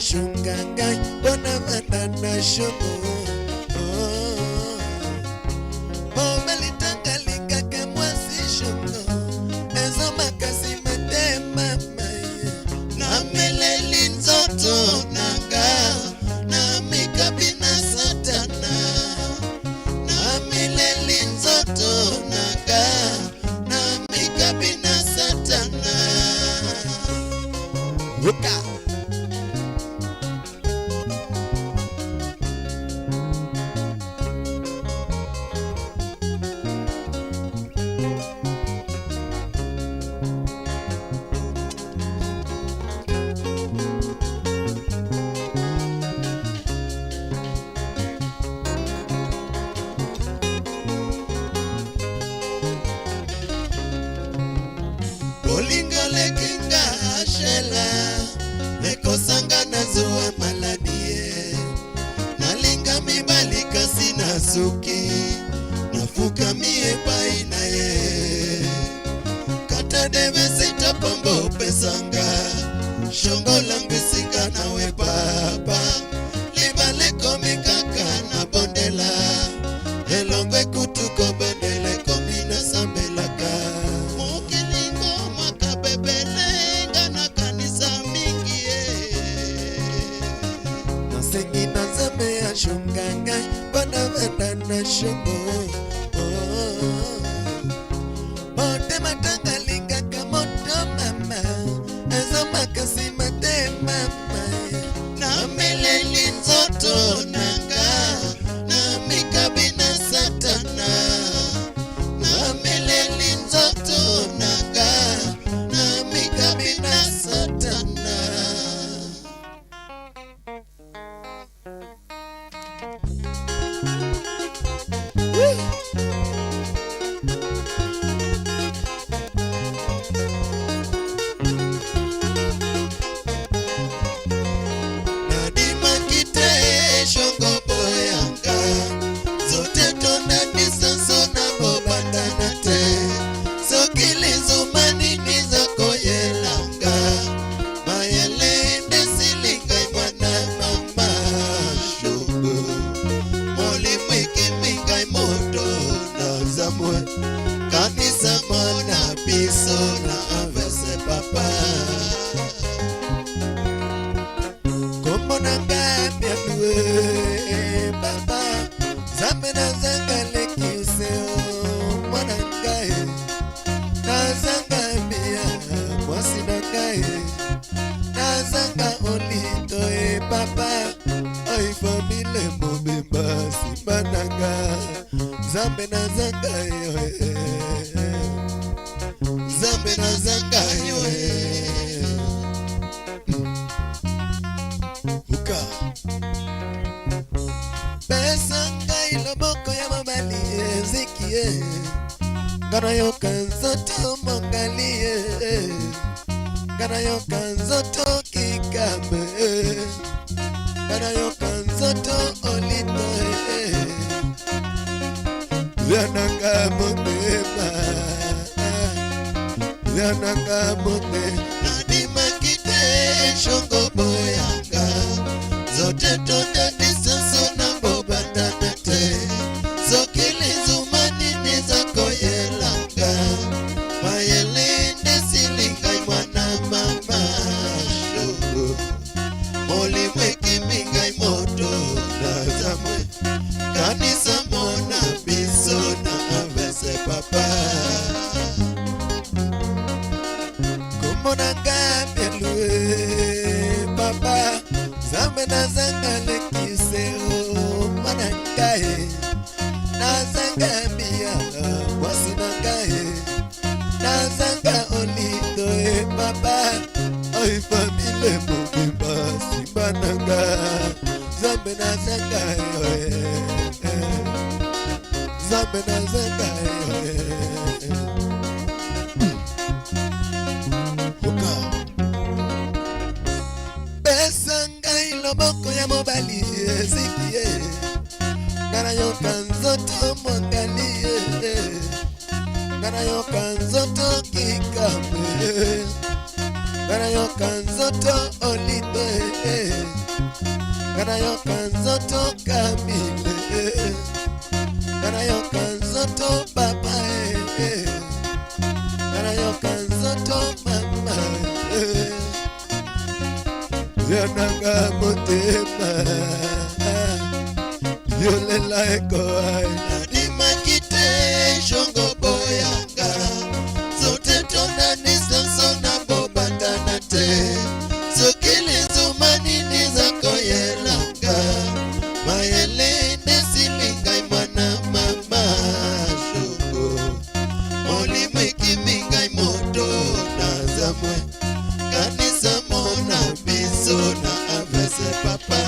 Shungangai bona vanana shomo Melitangaliga kemwasi shomo Ezo makasi mete mama Na meleli nzoto nanga Na mikabina satana Na meleli nzoto nanga Na mikabina satana Luka suki nafuka mie baina ye kata deve sita pombo pesanga shongo langu sika nawe baba libale komikaka na bondela elongwe kutuko bendele komina sambelaka mukilingo makabebelenga na kanisa mingi nasengi na zambe ya shunganga bana venda na shongo mote matanga linga kamoto mama ezo makasi mate mama na meleli nzoto nanga na mikabina satana na meleli nzoto nanga na mikabina satana. Kanisa mona biso na avese papa Komo na ngami aluwe papa Zambe na zanga leki useo mwana ngae Na zanga mia mwasi na ngae Na zanga olito papa Oi famile mobimba simba na ngae Zambe na zanga yoe Zambe na zanga yoe Uka Pesa ngai loboko ya mabali ezikie Gana yoka nzoto mongalie Gana yoka nzoto kikame Gana yoka nzoto olito Yananga motema Yananga motema Nadima kite shongo boyanga Zote tonda disanso na bobanda nate Sokili zumani nizako yelanga Mayelinde silinga mwana mama Shungu Moli mweki minga imoto na zamwe Kanisa mona biso na avese papa Komona ngambi luwe papa Zambe na zanga lekiseo mwana ngae Na zanga mia mwasi na ngae Na zanga olito papa Oi famile mobimba simba na ngae Zambe na zanga yoe Zambe na zanga yoe Uka Pesa ngai loboko ya mobali ezikie Gana yoka nzoto mwangalie Gana yoka nzoto kikame Gana yoka nzoto olite Gana yoka nzoto kamile Gana yoka nzoto papa Gana yoka nzoto mama Yananga motema Yolela eko Nadima kite shongo boyanga Zote tonda nisanso na bobanda nate Sokili zumani nizako yelanga Mayelinde silinga imwana mama Shungu Moli mwiki minga imoto na zamwe Kanisa mona biso na avese papa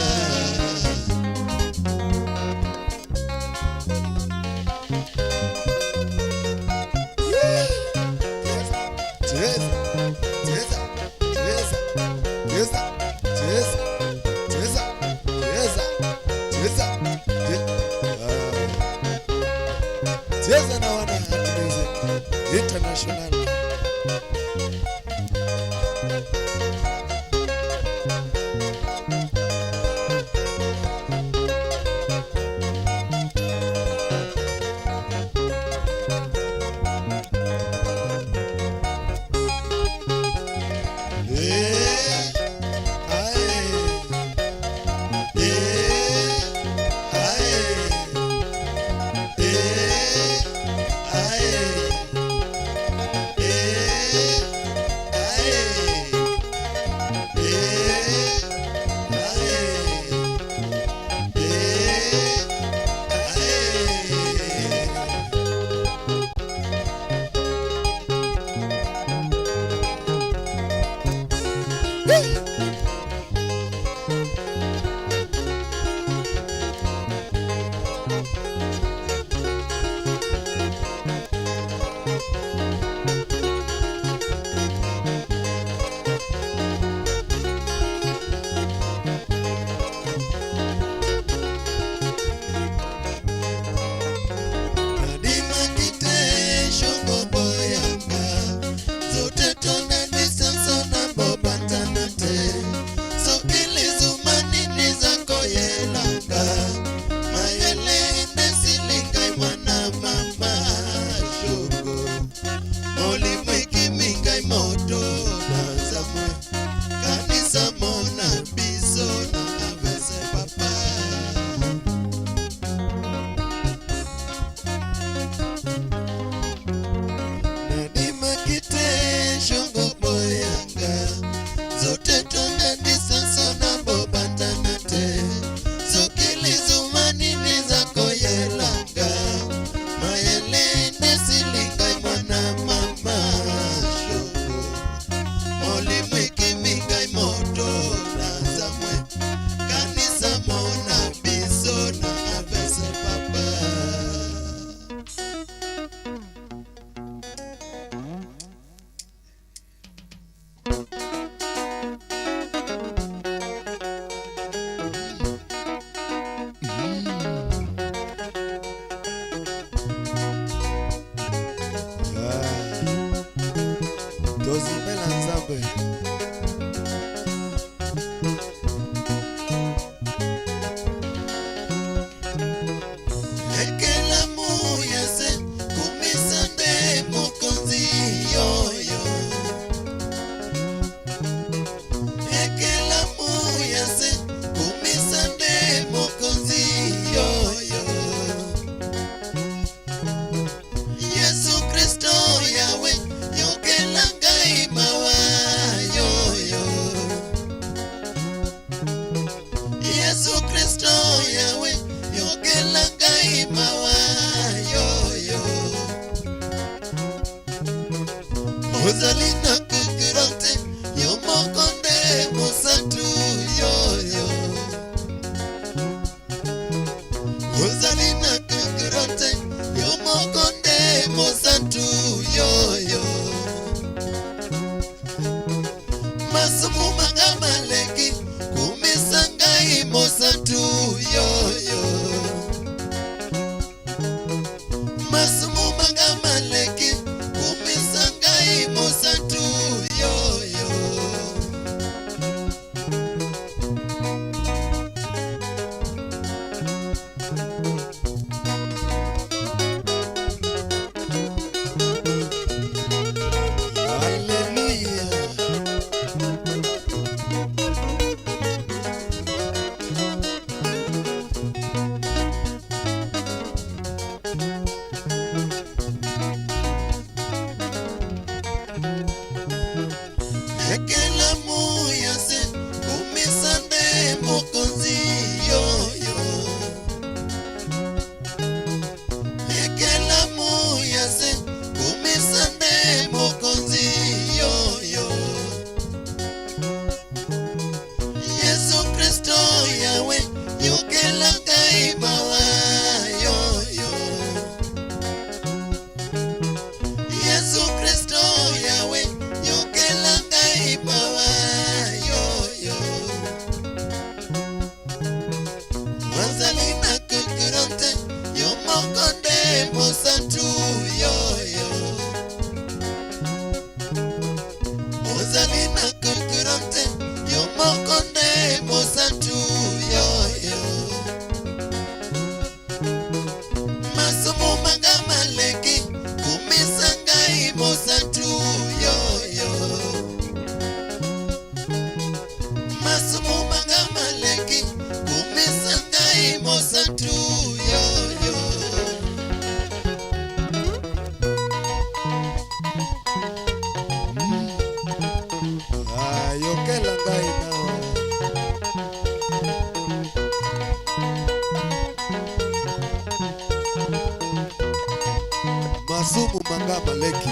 Manga Maleki.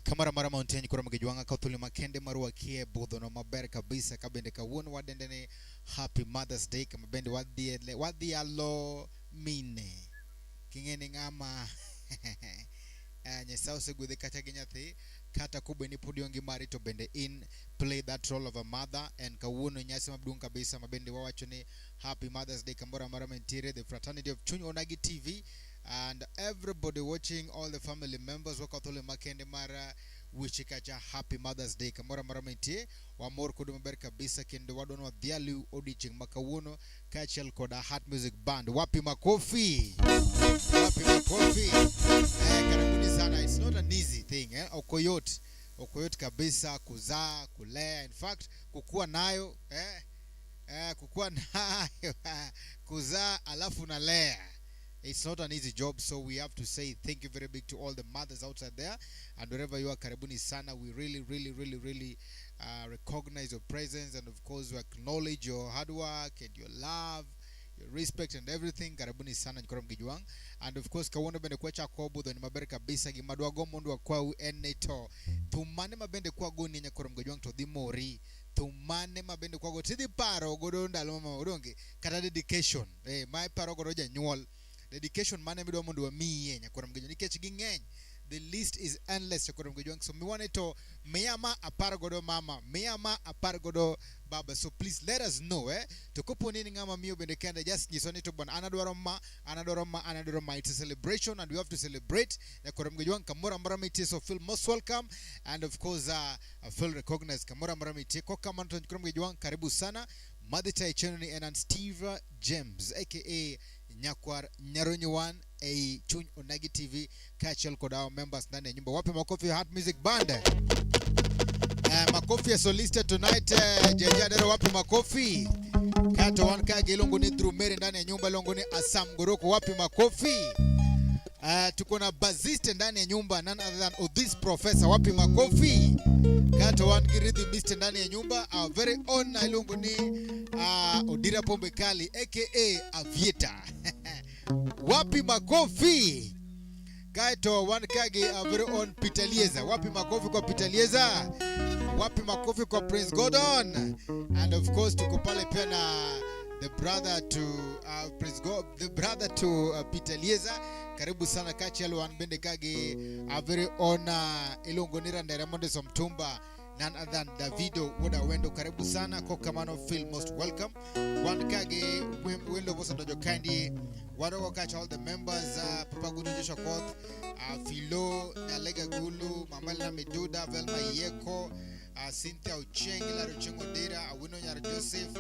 Kamara mara mountain kura mgejuanga kautuli makende marua kie budho no maber kabisa kabende kawuon wadendene Happy Mother's Day kamabende wadhi alo mine kingene ngama nyesao segudhe kata ginyathi kata kubwe ni pudiongi mari to bende in play that role of a mother and kawuono nyasi mabdung kabisa mabende wawachone Happy Mother's Day kamara mara mentire the fraternity of Chuny Onagi TV and everybody watching, all the family members wakatole makende mara wishikacha Happy Mother's Day kamora mara mentie wa mor kudu maber kabisa kendo wadon wa dhialu audiching makawuono kachel koda Heart Music Band wapi makofi karibuni sana. It's not an easy thing okoyot kabisa kuzaa kulea, in fact kukua nayo kuzaa alafu nalea. It's not an easy job, so we have to say thank you very big to all the mothers outside there, and wherever you are, karibuni sana. We really recognize your presence, and of course we acknowledge your hard work and your love, your respect and everything. Karibuni sana nkora mgijuang. And of course kawono bende kwa chako budho ni mabere kabisa gimadwa gomondo wa kwa ueneto tumane mabende kwa goni nyakora mgijuang to dhimori tumane mabende kwa goti di paro godo ndalo mama odonge kata dedication my paro godo janyuol dedication mane midwa mondo wa miye nyakora mgejuang nikech gingeny. The list is endless nyakora mgejuang, so mi wane to miyama apar godo mama, miyama apar godo baba. So please let us know to kopo nini ngama miyo bende kende just nyisoni to bwana anadwaro ma. It's a celebration and we have to celebrate nyakora mgejuang kamora mara miti. So feel most welcome and of course I feel recognized kamora mara miti kwa kama nto nyakora mgejuang karibu sana. Madita Ichenoni and Steve James aka Nyakwar Nyaronywan Chuny Onagi TV Kachel Kodao members ndani ya nyumba. Wapi makofi Heart Music Band? Makofi ya solista tonight Jajadero wapi makofi? Kato wankage ilongo ni drumere ndani ya nyumba, ilongo ni Asam Goroko wapi makofi? Tuko na bassist ndani ya nyumba, none other than Odis Professor wapi makofi? Kato wangirithi Mr. ndani ya nyumba, our very own ilongo ni Odira Pombe Kali aka Avieta wapi makofi? Kaito wankage our very own Peter Lieza wapi makofi kwa Peter Lieza? Wapi makofi kwa Prince Gordon? And of course tuko pale pia na the brother to Peter Lieza. Karibu sana Kachel wanbende kage our very own Ilongonira Nderamonde Somtumba, none other than Davido Woda Wendo. Karibu sana Kokamano, feel most welcome. Wankage wendo bosa dojo kandi Wadoko catch all the members, Papa Gudu Joshua Koth, Philo, Nalega Gulu, Mamalina Meduda, Velma Yeko, Cynthia Ucheng, Hilary Uchengodera, Awino Nyara Joseph,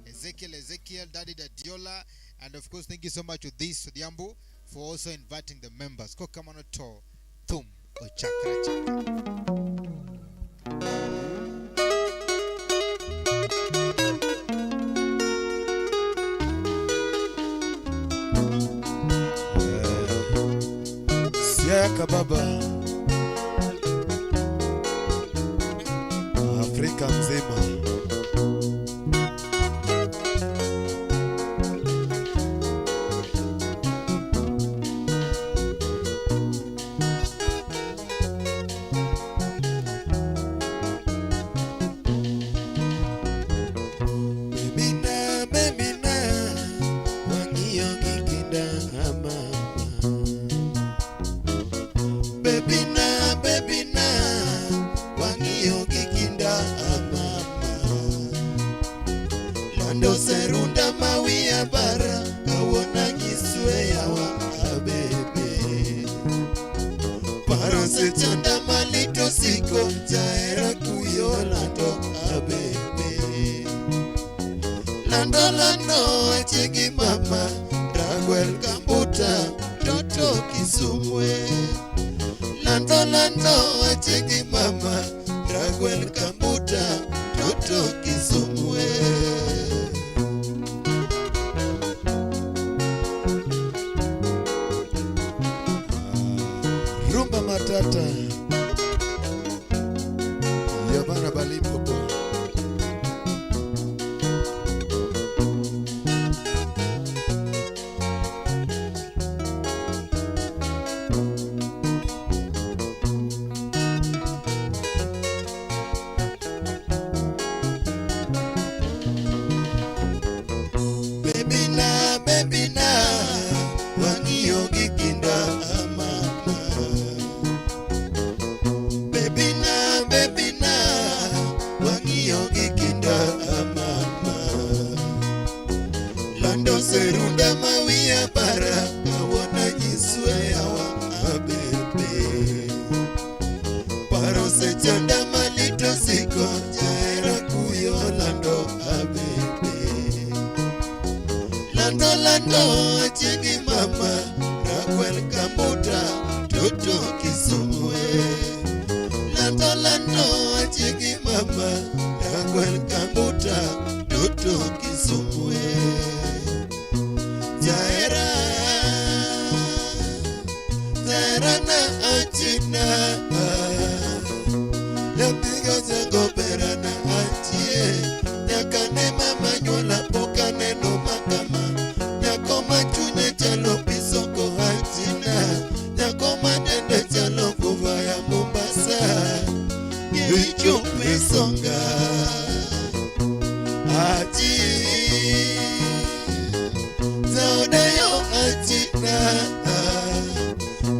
Ezekiel, Daddy Dadiola, and of course thank you so much to this Diambu for also inviting the members. Kokamano to Thum o Chakra. Siaka baba Afrika mzima. Lando serunda mawia bara kawona giswe yawa abebe paro se chanda malito siko jaera kuyo lando abebe lando echegi mama Ragwel Kambuta toto Kisumwe lando echegi mama Ragwel Kambuta toto Kisumwe. Rumba matata Yabana Balimpopo. Baby na wangiyo gikinda mama. Baby na wangiyo gikinda mama. Lando serunda mawia bara kawona jiswe yawa abebe paro se chanda malito siko jaera kuyo lando abebe lando echegi mama Ragwel Kambuta toto Kisumwe lando echegi mama Ragwel Kambuta toto Kisumwe jaera na achina yapiga zango pera na achie yakane mama nyola pokane no makama yakoma chune chalo pisoko achina yakoma dende chalo kuva ya Mombasa yichu pisonga achi zaodayo achina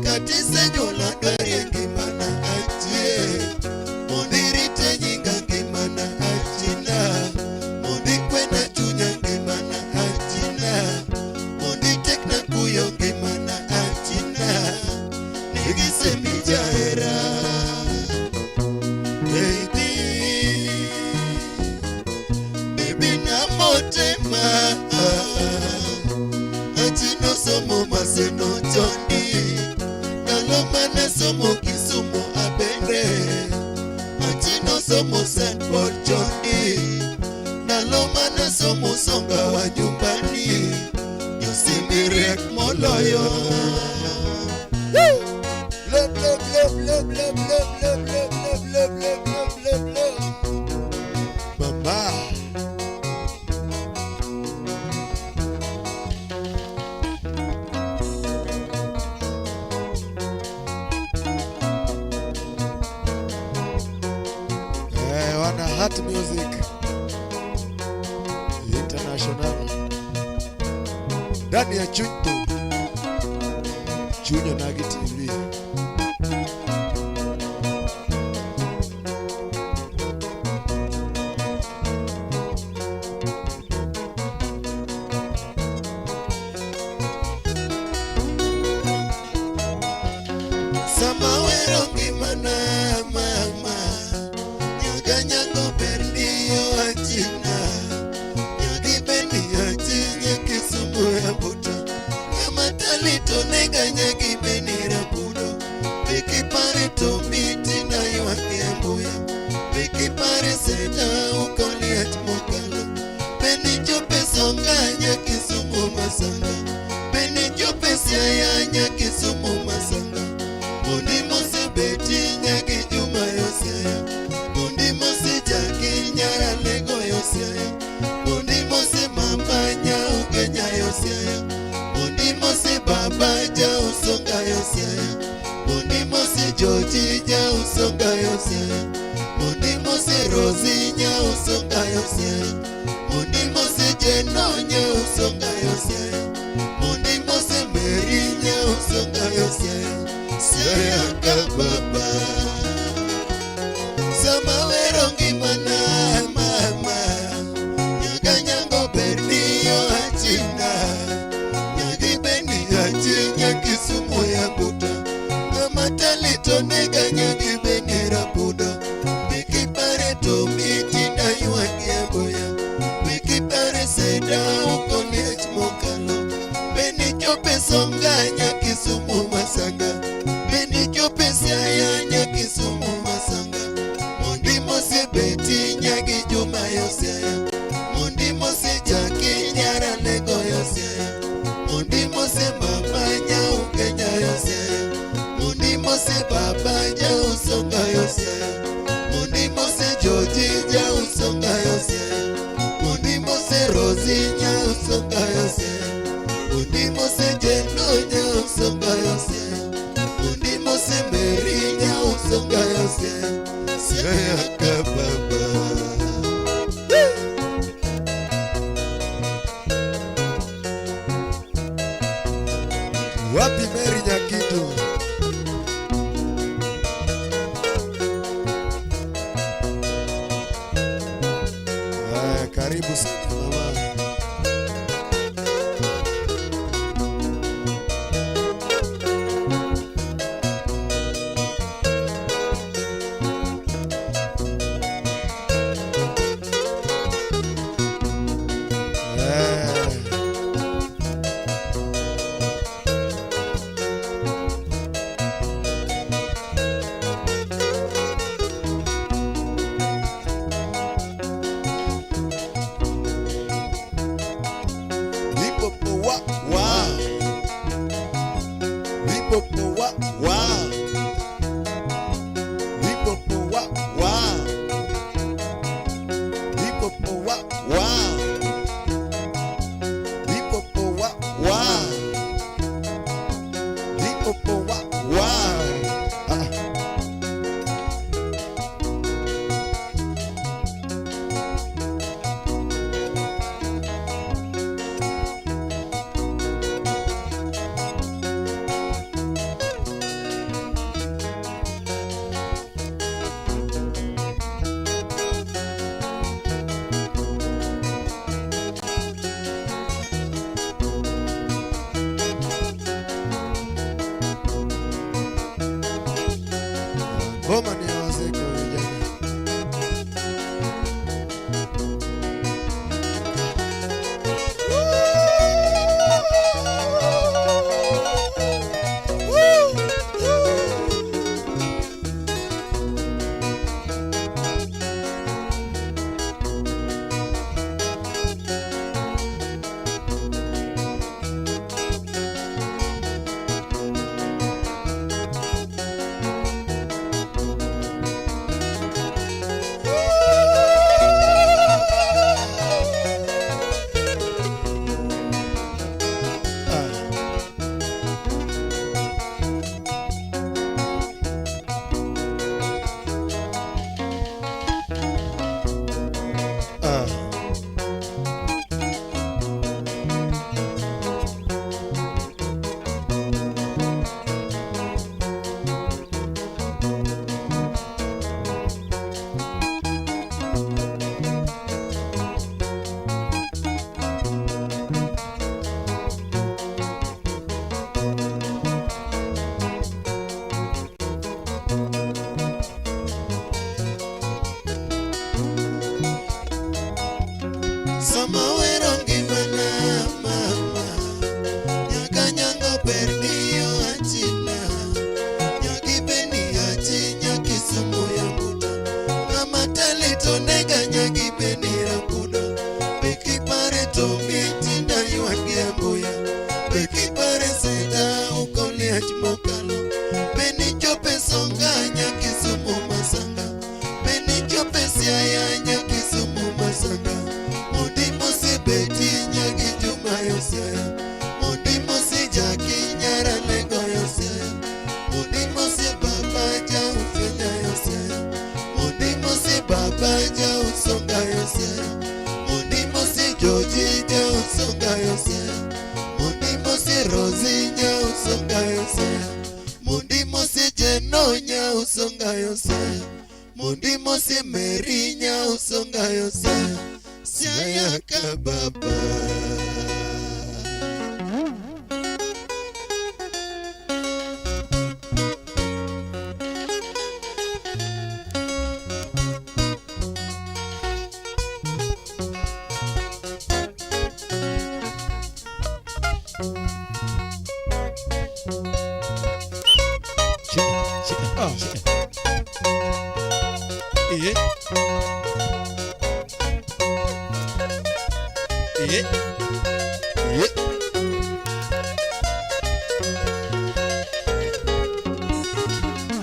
katise nyola dwari ngimana achie mondirite nyinga ngimana achina mondikwe na chunya ngimana achina monditek na kuyo ngimana achina nigisemi jaera baby na motema achino somo maseno chondi nalomane somo Kisumu abende achino somo St. Paul chondi nalomane somo songa wa nyumbani yusimirek moloyo mama. Wana Heart Music International ndani ya Junior Nagi TV. Samawero ngimana mama nyaganyango berniyo achina nyagibeni achinye Kisumu ya buta ngamatalito nega nyagibeni rabudo vikipare to miti na yuangi ambuya vikipare seda ukoliet mokalo beni jope songanya Kisumu masanga beni jope siayanya Kisumu masanga Mundi mose beti nyagi juma Jenonya usonga yose Mundi mose merinya usonga yose Saya kababa Sama werongi mana mama Nyaganyango berniyo achina Nyagi beni achinya Kisumu ya buta Kamatalito nega nyagi beni rabuda Biki pare to miti na yuagi aboya Biki pare seda ukoni echmokalo Beni chope songanya Kisumu masanga Beni chope siayanya Kisumu masanga Mundi mose beti nyagi juma yosea Mundi mose jaki nyara lego yosea Mundi mose mamanya ukenya yosea Mundi mose babanya usonga yosea Mundi mose jojija usonga yosea Mundi mose rozinya usonga yosea Mundi mose jenonya usonga yosea Mundi mose merinya usonga yosea Saya kababa Wapi Mary Nyakitu? Karibu sana mama.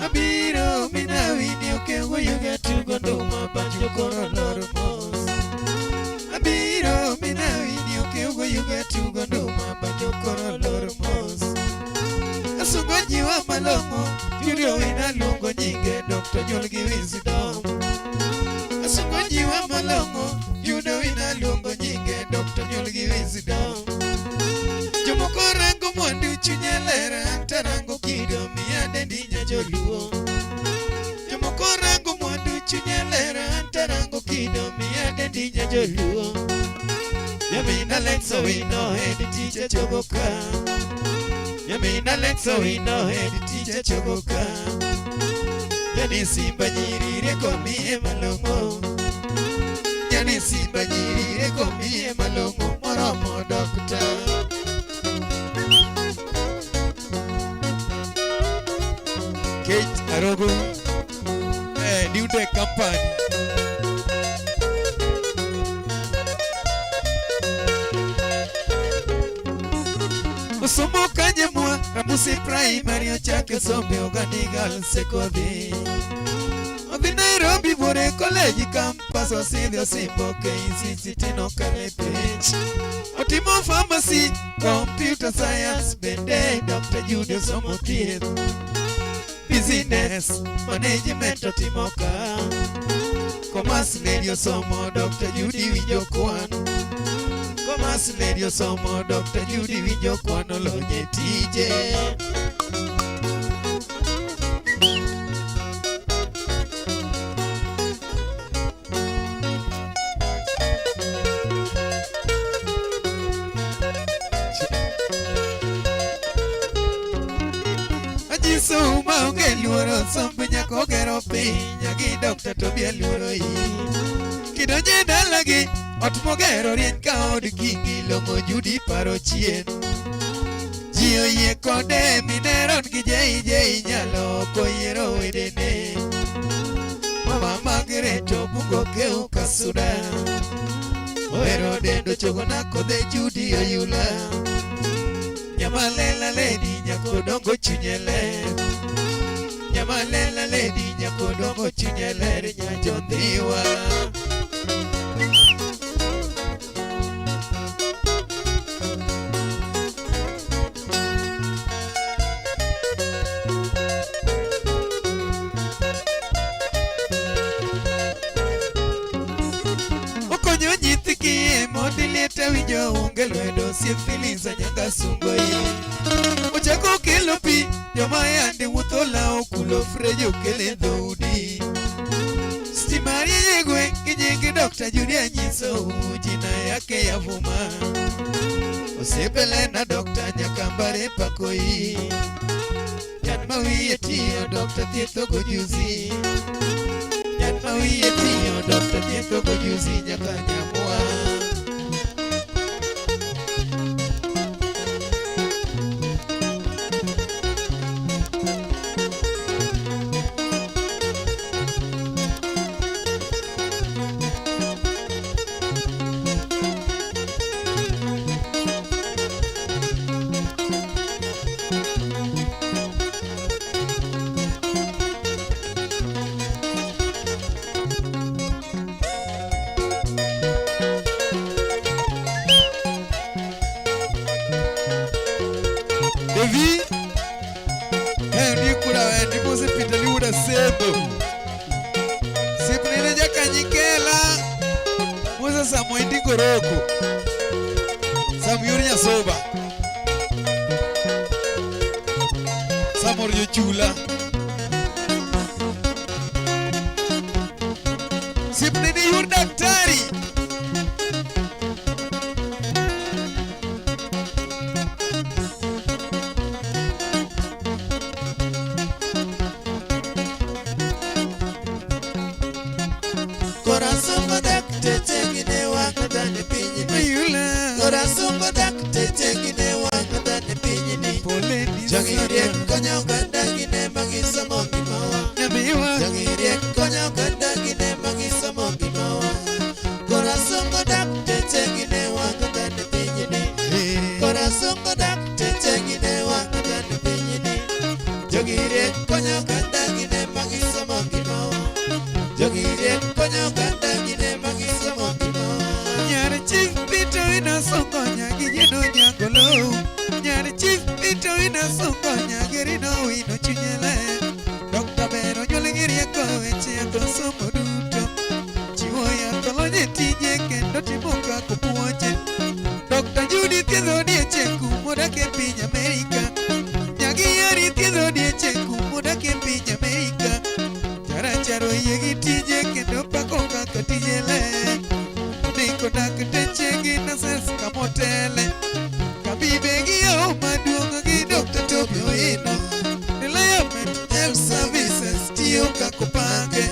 Abiro mina winyo ke wuyo ga tugo nduma banjo koro lor mos. Abiro mina winyo ke wuyo ga tugo nduma banjo koro lor mos. Asungo jiwa malongo Julio wina lungo nyinge Dr. Nyol gi wisdom. Asungo jiwa malongo Julio wina lungo nyinge Dr. Nyol gi wisdom. Jomoko rango mwandu chunye lera tarango kido miya dendinya joluo. Jomoko rango mwandu chunye lera tarango kido miya dendinya joluo. Yamina Lexo we know head teacher chogoka. Yamina Lexo we know head teacher chogoka. Yani simba nyirire komiye malongo. Yani simba nyirire komiye malongo moromo doctor. Kate Arogo, New Day Company. Osomo kanye mwa Rambusi primary ochake sombe Oganigal sekodi. Obi Nairobi bore college campus osidi osimbo KCC tino kale page. Otimo pharmacy, computer science bende Dr. Judy Osomo thieth. Business management otimoka. Commerce lady Osomo Dr. Judy winjo kwan. Commerce lady Osomo Dr. Judy winjo kwan olonye tije. Ajiso uma onge luoro sombe nyako gero pinya gi Dr. Tobia luoro yi. Kidonje dalagi ot mogero rien ka od kingi longo Judy paro chien. Ji oyie kode mineron gi JJ nyalo koyiero wedene. Mama Margaret obungo keo kasuda. Ohero dendo chogona kode Judy oyula. Nyamalela lady nyako dongo chunyele. Nyamalela lady nyako dongo chunyele nyajodhiwa. Okonyo nyithiki modilete winjo unge lwedo siefiliza nyanga sungoi. Ochako kelo pi joma yande wuotho lao kulo frejo kele dhoudi. Stimari yegwe kinyingi Dr. Judy anyiso jina yake ya vuma. Osepele na Dr. Nyakambare pakoi. Yan mawiye tiyo Dr. Thietho gojuzi. Yan mawiye tiyo Dr. Thietho gojuzi nyaka nyamwa. Devi, ndi kula ndi musi pita liuda sebo. Sipnile jaka nyikela. Musa Samu indi goroko. Samu yuri nyasoba. Samu ryo chula. Sipnile yuri daktari. Corazón badak tete gine wanga dane pinyi mayula. Corazón badak tete gine wanga Jogiriek konyo oganda gine magisomo gimawa. Jogiriek konyo oganda gine magisomo gimawa. Corazón godak tete gine wangada ne pinyini. Corazón godak tete gine wangada ne pinyini. Jogiriek konyo oganda gine magisomo gimawa. Jogiriek konyo oganda gine magisomo gimawa. Nyar chief pito ina songo nyagi jeno nyagolo. Nyar chief pito ina songo nyagiri no ino chunyele. Dr. Bero nyolingirieko echieko somo duto. Chiwo yath olonye tije kendo timo kako puonje. Dr. Judy thiedho diecheko modak e piny Amerika. Nyagi Yari thiedho diecheko modak e piny Amerika. Jaracharo yie gi tije kendo pako kaka tije le. Ndiko dak teche gi nases kamotele. Kabibe gi yo maduong' gi Dr. Toby Owino. Reliament Health Services tiyo kako pange.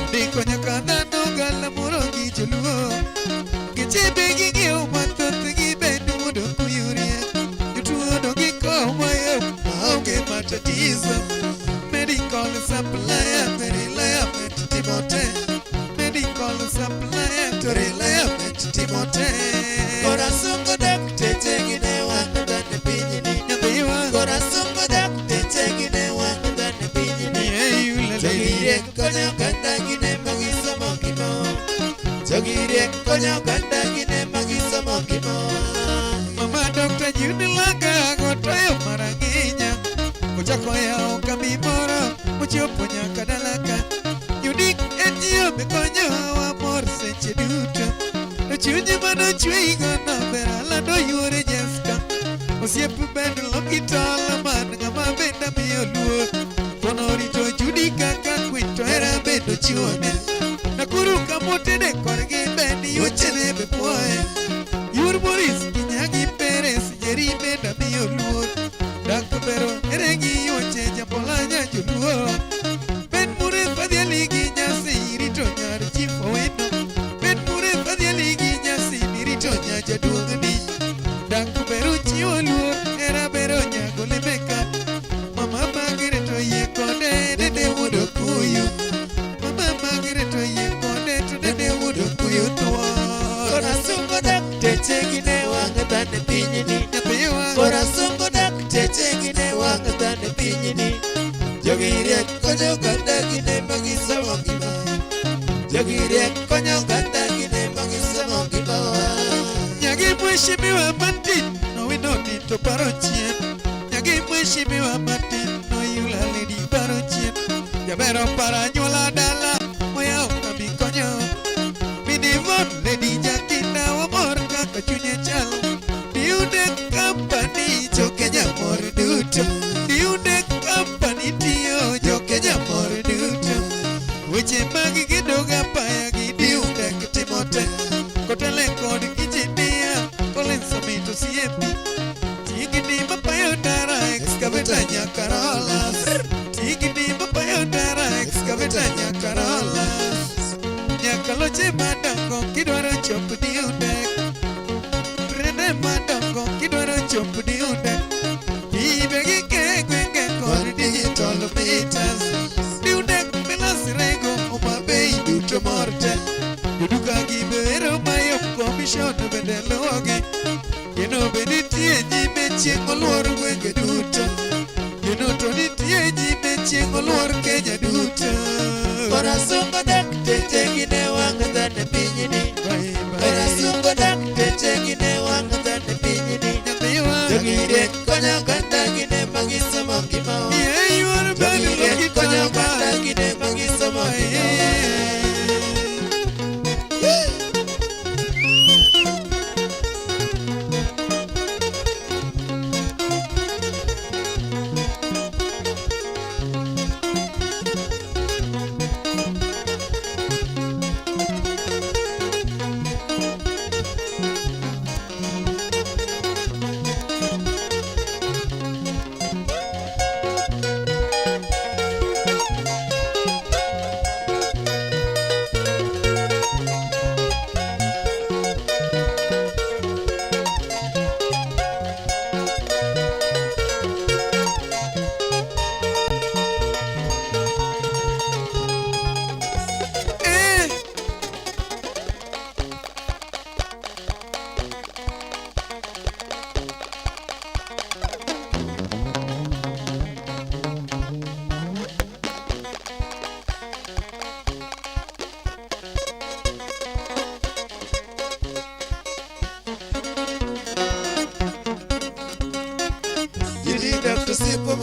Ndiko nyaka dhano galamoro gi joluo. Gichebe gi ng'iewo mathoth gi bende mondo kuyurie. Jotuo dong' gi kowo mayom maonge matatizo. Medical supplier to reliament timote. Medical supplier to reliament timote. Corazón godak tete gine wangada ne pinyini. Corazón godak tete gine wangada ne pinyini. Jogiriek konyo oganda gine magisomo gimawa. Jogiriek konyo oganda gine magisomo gimawa. Mama Dr. Judy Langa gotayo marang'inya. Ochako yawo kambi moro mochopo nyaka dalaka. Judy en jiyo mikonyowa mor seche duto. To chunye manochweigo ber alando yuore Jessica. Osiep bende lokitol man ng'ama bende miyo luor. Tonorito Judy kaka kwin to hera bedo chuone. Nakuru kamotene korgi bende yuchene be puoye. Yur Boris Kinyagi Perez Njeri bende miyo luor. Dr. Bero ere gi yuche Jambolanya joluo. Ben mure fadhiali gi nyasi rito nyar Chief Owino. Ben mure fadhiali gi nyasi rito nya jaduong'ni. Dr. Bero chiwo luor hera Bero nyago lemeka. Mama Margaret oyie kode dede wuodo kuyu. Mama Margaret oyie kode to dede wuodo kuyu tuo. Corazón godak tete gine wangada ne pinyini. Corazón godak tete gine wangada ne pinyini. Jogiriek konyo oganda gine magisomo gimawa. Jogiriek konyo oganda gine magisomo gimawa. Nyagi mheshimiwa Martin Owino ni to paro chien. Nyagi mheshimiwa Martin Oyula lady paro chien. Jabero para nyuola dala moyawo kambi konyo. Minivon lady Jakinda wamor kaka chunye chalo. Diude company jokenya mor duto. Diude company tiyo jokenya mor duto. Weche mag gidoga paya gi diude timote. Kotele kod kijinia Collins Omito CMP. Tigini mapayo dara excavator Nyakarola. Tigini mapayo dara excavator Nyakarola. Nyakaloche madongo kidwaro chopo diude. Rene madongo kidwaro chopo diude. Ibe gi kegwenge kod digital meters. Diude milasirego omabei duto morte. Duduka gi bero mayom commission bende luogi. Yeno be nitie nyime chieng' oluor gwenge duto. Yeno to nitie nyime chieng' oluor Kenya duto. Corazón godak tete gine wangada ne pinyini. Corazón godak tete gine wangada ne pinyini. Jogiriek konyo oganda gine magisomo gimawa. Jogiriek konyo oganda gine magisomo gimawa.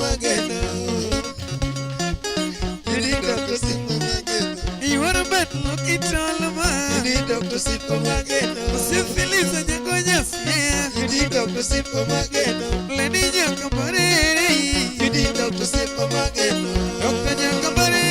mageno. You need Dr. Simple Mageno. You wanna bet look it all man. You need Dr. Simple Mageno. Syphilis and Yangoyas, yeah. You need Dr. Simple Mageno. Lady Yankamare. You need Dr. Simple Mageno. Dr. Yankamare.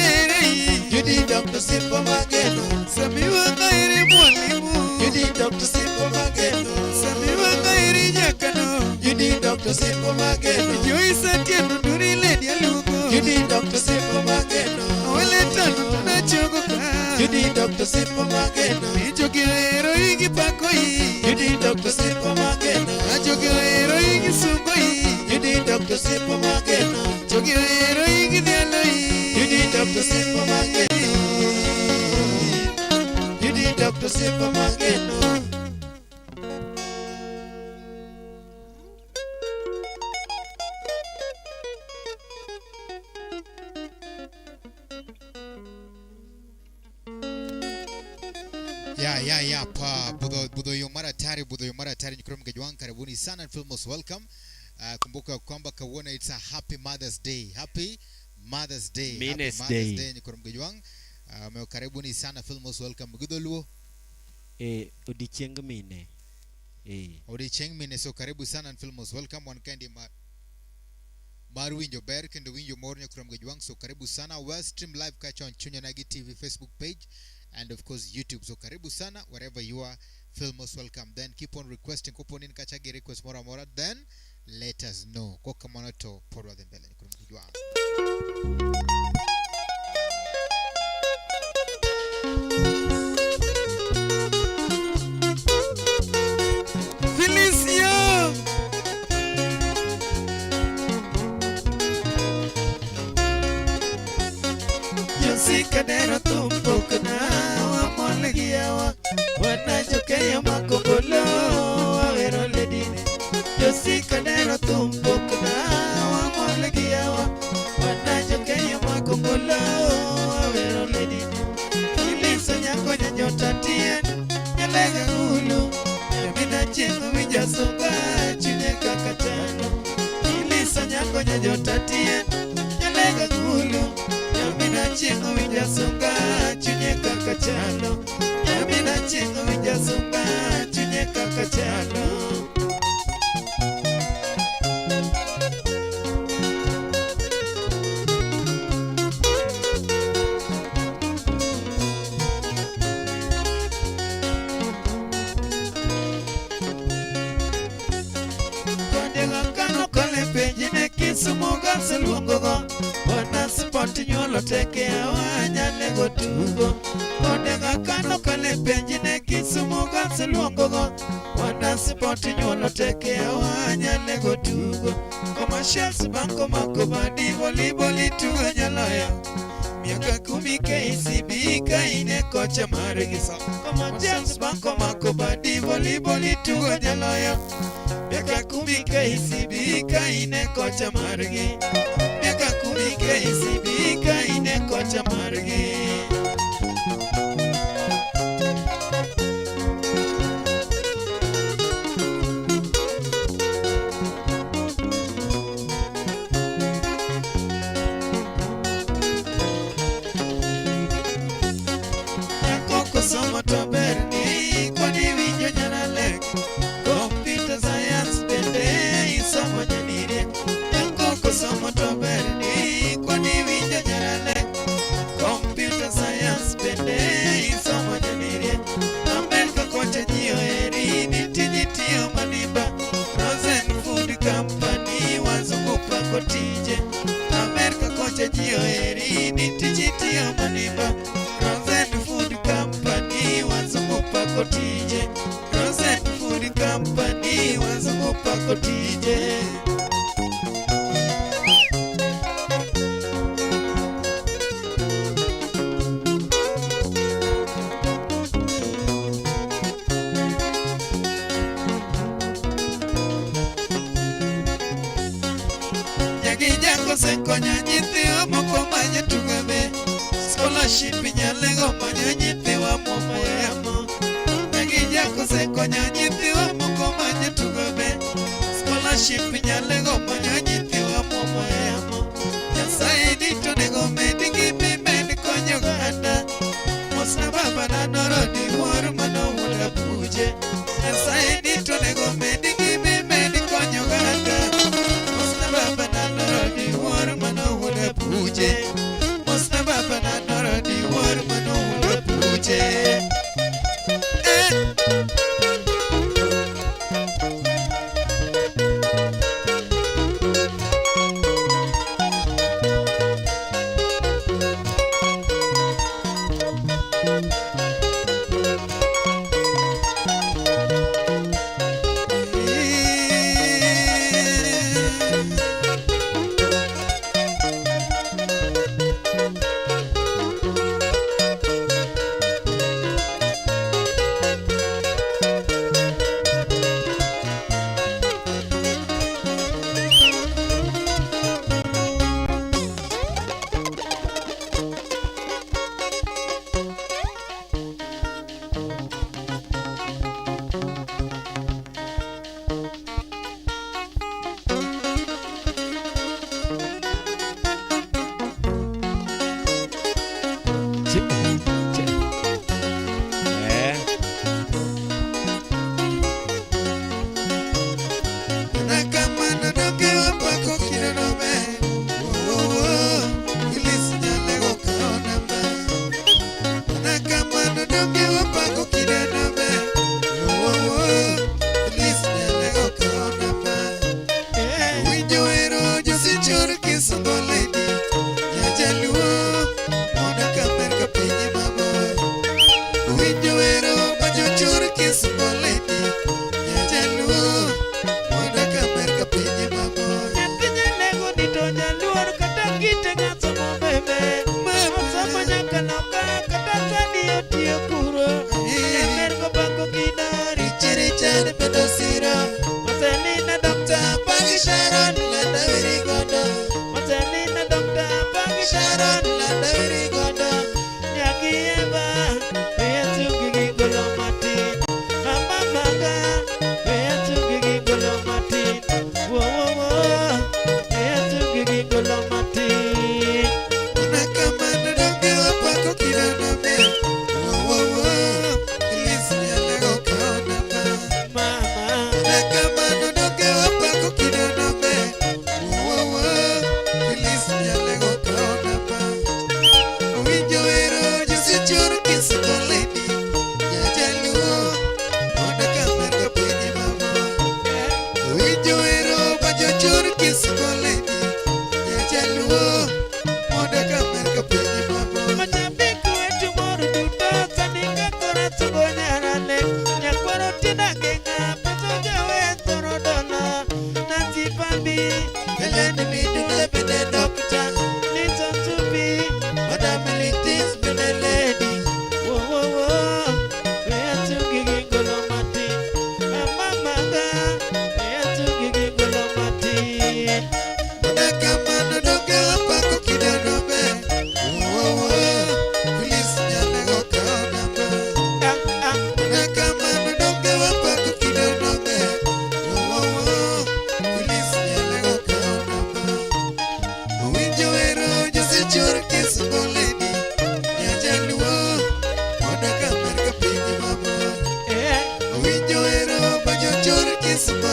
You need Dr. Simple Mageno. Samiwa Kairi Mwalimu. You need Dr. Simple Mageno. Samiwa Kairi Yakano. You need Dr. Simple Mageno. Joyce Atieno Duri Lady Alugo. You need Dr. Simple Mageno. Oletano Tunachogoka. You need Dr. Simple Mageno. Ichokero Igi Pakoi. You need Dr. Simple Mageno. Achokero Igi Sungoi. You need Dr. Simple Mageno. Chokero Igi Dialoi. You need Dr. Simple Mageno. You need Dr. Simple Mageno. Yeah, pa Budo Yomara Tari Nikrom Gajwan, karibuni sana and feel most welcome. Kumbuka kwamba Kawona, it's a happy Mother's Day. Happy Mother's Day. Mother's Day Nikrom Gajwan. Karibuni sana, feel most welcome. Gudoluo. Odicheng mine. Odicheng mine, so karibu sana and feel most welcome. One kind Maru Winjo Ber kendo Winjo Mornyo Nikrom Gajwan, so karibu sana. Well stream live catch on Chunya Nagi TV Facebook page. And of course YouTube. So karibu sana wherever you are, feel most welcome. Then keep on requesting, kupon in kachagi request mora then let us know. Kwa kamanato porwa dembele nikurumkujua. Felicio Yosikadero tumpokna Giawa, wana jokeya makobolo, awero ledine. Josika nero tumpokna, wamole giawa, wana jokeya makobolo, awero ledine. Iliso nyako nyanyota tien, nyalega hulu, yamina chingu wijasonga, chune kakatano. Iliso nyako nyanyota tien, nyalega hulu, yamina chingu wijasonga, chune kakatano. Yamina chingu wijasonga, chune kakatano. Sumuga selungogo Wana spoti nyolo teke awanya nego tugo Odega kano kale penjine kisumuga selungogo Wana spoti nyolo teke awanya nego tugo Commercials banko mako badi volleyball tugo nyaloya Miaka 10 KCB kaine kocha marigisa Commercials banko mako badi volleyball tugo nyaloya Miaka 10 KCB kaine kocha margi Miaka 10 KCB kaine kocha margi Yakoko somo to berni Kwani winyo nyanalek Computer science bende isomo nyanire Yakoko somo to berni Kwani winyo nyanalek Computer science bende isomo nyanire Amerika kocha jiyo eri Nitijitiyo maniba Rosen Food Company Wazungupa kotije Amerika kocha jiyo eri Nitijitiyo maniba Rosen Food Company Wazungupa kotije Rosen Food Company Wazungupa kotije Yagijango se konya nyithi wa moko manye tugabe Scholarship nyalego manye nyithi wa momo yamo Yagijango se konya nyithi wa moko manye tugabe Scholarship nyalego manye nyithi wa momo yamo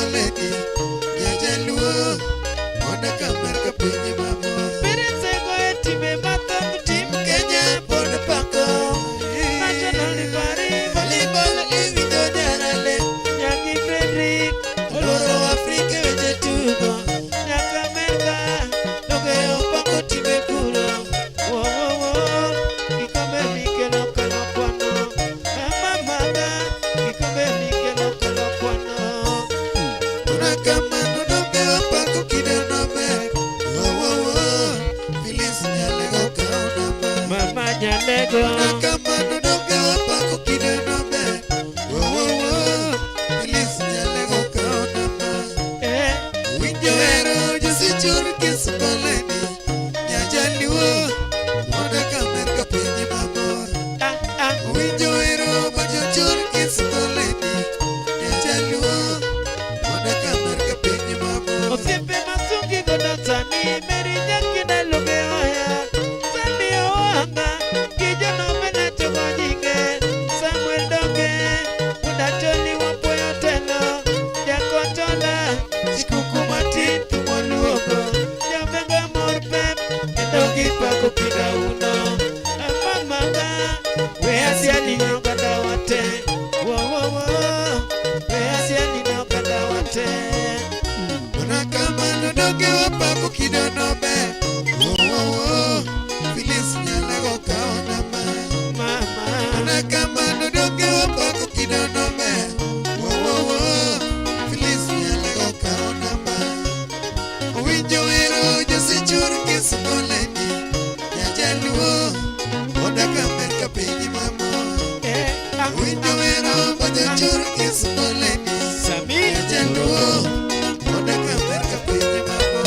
Kismoleni Nyajaluo Moda Kamerka Pinyi Mamo Pirense Goe Time Mathoth Tim Kenya Pod Pako National Pari Volleyball Iwinjo Nyarale Nyaki Frederick Oloro Afrika Weche Tugo Nyaka Amerika Doge Opako Time Kuro Wo wo wo Kikombe Mikelo Kalo Kwano Mamaga Kikombe Mikelo Kalo Kwano Unakamano Doge Opako Kideno Mek Wo wo wo Phyllis Nyalego Kaonama Mama Nyalego Unakamano Doge Opako Kideno Mek Wo wo wo Phyllis Nyalego Kaonama Winjo hero Josichur Kismoleni Nyajaluo Moda Kamerka Pinyi Mamo Winjo hero Josichur Kismoleni Nyajaluo Moda Kamerka Pinyi Mamo Osiepe Masungi Godo Sani Meri Nyakina Luge Oya Sani Oanga Kijano Mena Chogo Nyinge Samuel Doge Udatoni Wapoyo Telo Jakotola Sikuku Matin Tumoluogo Javenga Morpep Endogi Pako Kida Uno Amamaga Weasiani Nyogada Wate Wo wo wo Weasiani Nyogada Wate Unakamano Doge Wapako Kida Nobe Wo wo wo Phyllis Nyalego Kaonama Mama Unakamano Doge Wapako Kida Nobe Wo wo wo Phyllis Nyalego Kaonama Winjo hero Josichur Kismoleni Nyajaluo Moda Kamerka Pinyi Mamo Winjo hero Josichur Kismoleni Nyajaluo Moda Kamerka Pinyi Mamo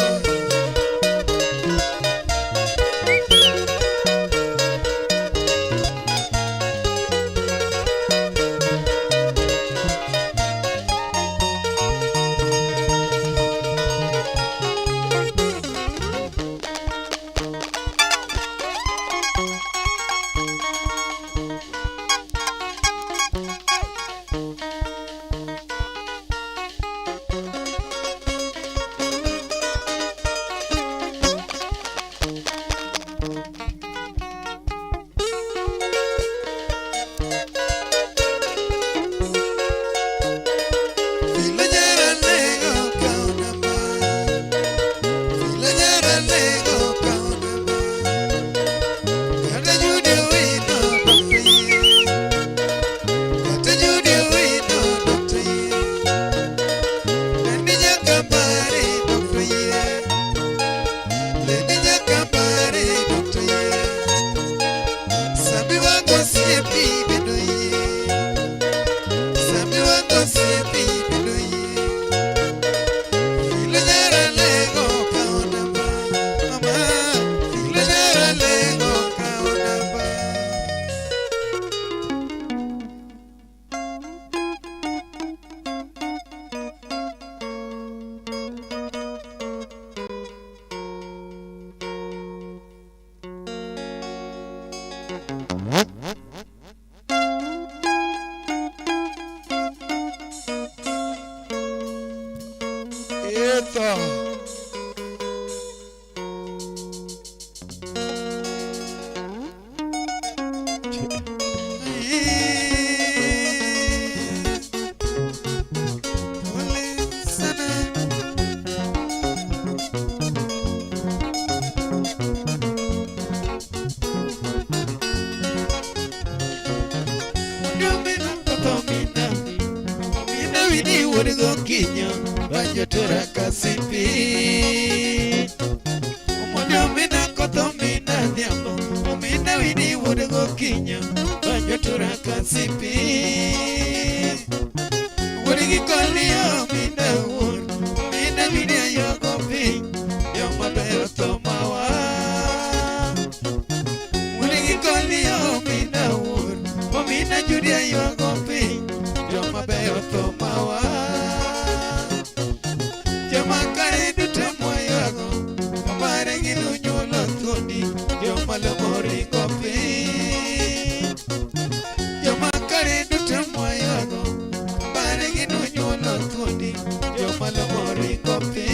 malo moringo pi.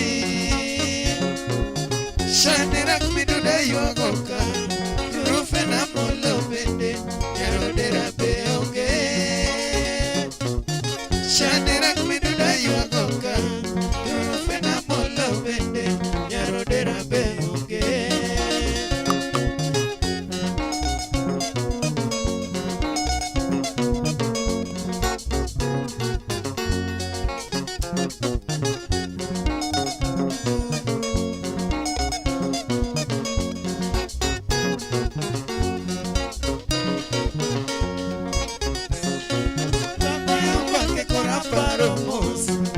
Shandirak miduda yuago ka, turufe na molo bende, nyarodera be onge. Shandirak miduda yuago ka, turufe na molo bende, nyarodera be onge.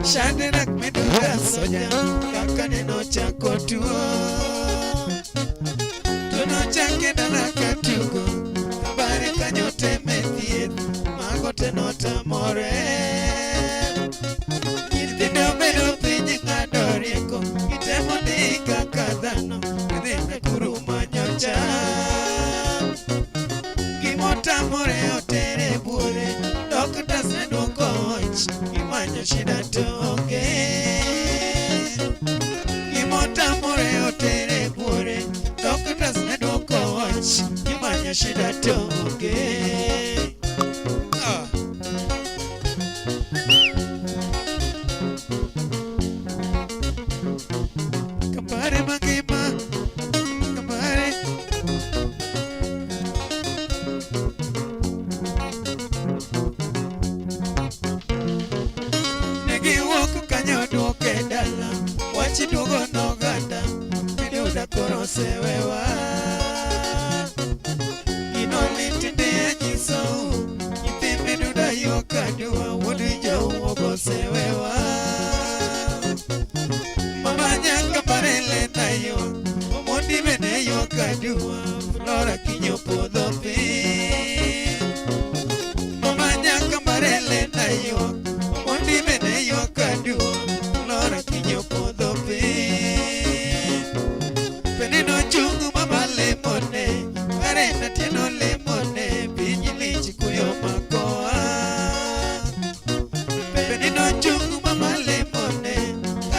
Shandirak miduda soja kaka neno chako tuo. Tuno chake dala katugo kabare kanyo teme thieth mago teno tamore. Nyithindo bedo piny ng'ado rieko gitemo ni kaka dhano gidhi kuru manyo cham. Gimotamore otere buore dokta seduoko wach gimanyo shida to onge. Gimotamore otere buore dokta seduoko wach gimanyo shida to onge. Kabare mangima kabare negiwuok kanyo duoke dala wach duogo noganda miduda koro osewewa. Gino litinde anyisou nyithi miduda yuak adua wuod jowuok osewewa. Mama nyaka barele na yuak omondi bende yuak adua Flora kinyo podho piny. Mama nyaka barele na yuak omondi bende yuak adua Flora kinyo podho piny. Pende nochung' mama lemone Arena tieno lemone piny lich kuyo makoa. Pende nochung' mama lemone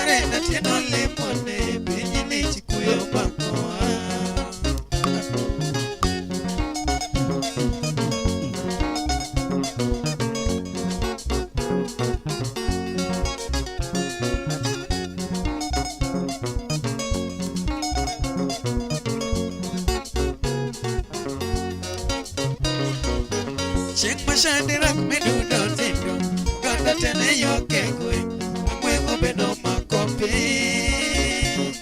Arena tieno lemone piny lich kuyo makoa. Chieng' ma Shandirak miduda otindo ganda tene yoke kwe agweng'o bedo mako piny.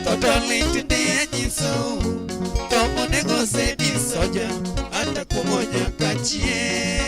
Toto litinde anyisou tomo nego sedi soja ata kumo nyaka chien.